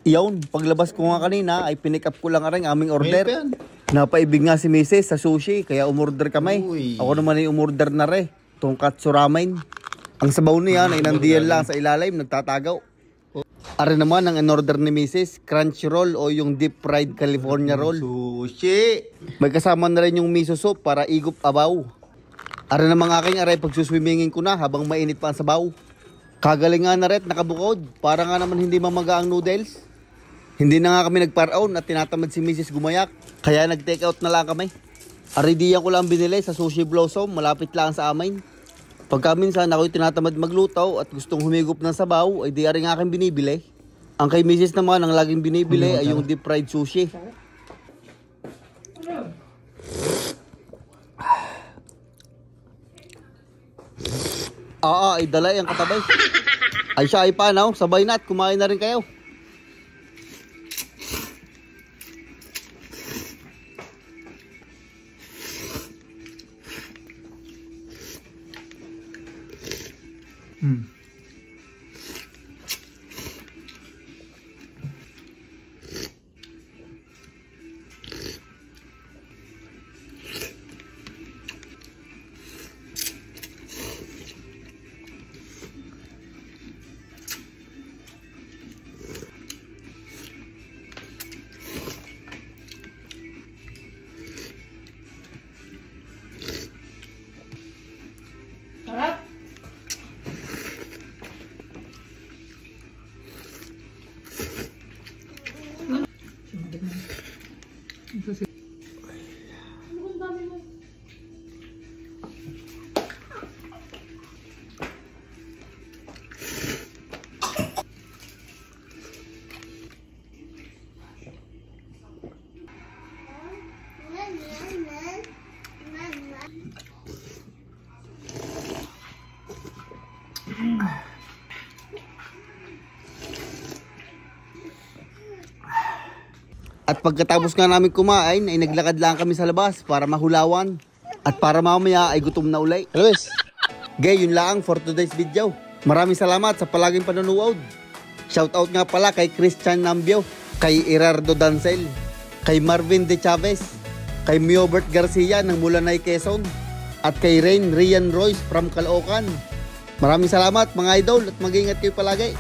Iyon, paglabas ko nga kanina ay pinick up ko lang ang aming order. Napaibig nga si Mrs. sa sushi, kaya umorder kami. Uy. Ako naman ay umorder na rin. Tonkatsu ramen. Ang sabaw niya ay nandiyan lang sa ilalim, nagtatagaw. Are naman ang in-order ni Mrs. Crunchy roll o yung deep fried California roll. Sushi. May kasama na rin yung miso soup para igop abaw. Are naman aking aray pagsuswimmingin ko na habang mainit pa ang sabaw. Kagalingan na rin, nakabukod. Para nga naman hindi mamaga ang noodles. Hindi na nga kami nagparaon at tinatamad si Mrs. gumayak. Kaya nag-take out na lang kami. Aridiyan ko lang binili sa Sushi Blossom, malapit lang sa amin. Pagka minsan ako'y tinatamad magluto at gustong humigop ng sabaw, ay di rin aking binibili. Ang kay Mrs. naman, ang laging binibili ay yung deep fried sushi. Ay dalay ang katabay. Ay siya ay panaw, sabay na at kumain na rin kayo. At pagkatapos nga namin kumain ay naglakad lang kami sa labas para mahulawan. At para mamaya ay gutom na ulay. Luis! Gay, yun lang for today's video. Maraming salamat sa palaging panonood. Shoutout nga pala kay Christian Nambio, kay Irardo Dancel, kay Marvin De Chavez, kay Miobert Garcia ng Mulanay, Quezon, at kay Rian Royce from Caloocan. Maraming salamat mga idol at mag-ingat kayo palagi.